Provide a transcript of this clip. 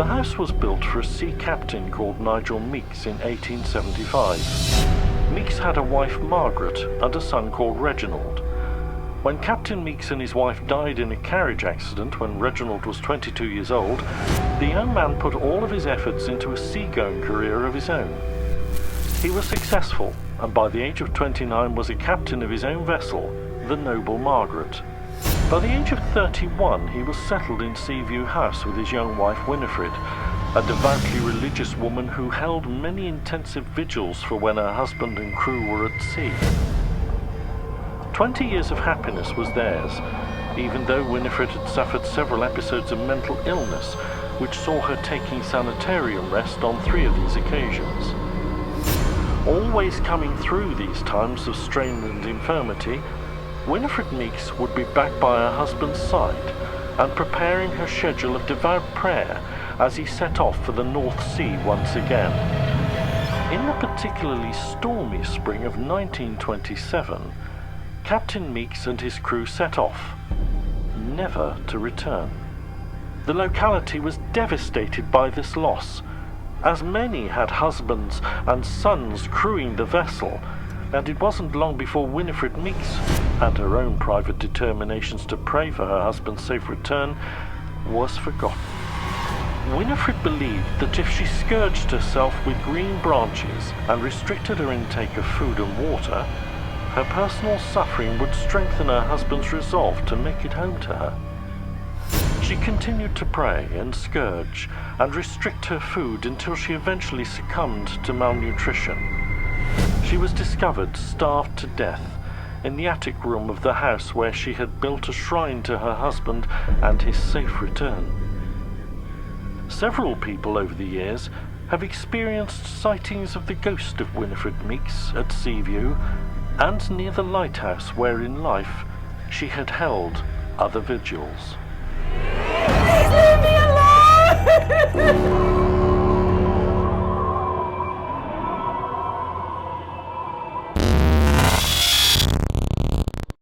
The house was built for a sea captain called Nigel Meeks in 1875. Meeks had a wife, Margaret, and a son called Reginald. When Captain Meeks and his wife died in a carriage accident when Reginald was 22 years old, the young man put all of his efforts into a seagoing career of his own. He was successful, and by the age of 29 was a captain of his own vessel, the Noble Margaret. By the age of 31, he was settled in Seaview House with his young wife Winifred, a devoutly religious woman who held many intensive vigils for when her husband and crew were at sea. 20 years of happiness was theirs, even though Winifred had suffered several episodes of mental illness, which saw her taking sanitarium rest on 3 of these occasions. Always coming through these times of strain and infirmity, Winifred Meeks would be back by her husband's side and preparing her schedule of devout prayer as he set off for the North Sea once again. In the particularly stormy spring of 1927, Captain Meeks and his crew set off, never to return. The locality was devastated by this loss, as many had husbands and sons crewing the vessel, and it wasn't long before Winifred Meeks, and her own private determinations to pray for her husband's safe return, was forgotten. Winifred believed that if she scourged herself with green branches and restricted her intake of food and water, her personal suffering would strengthen her husband's resolve to make it home to her. She continued to pray and scourge and restrict her food until she eventually succumbed to malnutrition. She was discovered starved to death in the attic room of the house where she had built a shrine to her husband and his safe return. Several people over the years have experienced sightings of the ghost of Winifred Meeks at Seaview and near the lighthouse where in life she had held other vigils. Please leave me alone!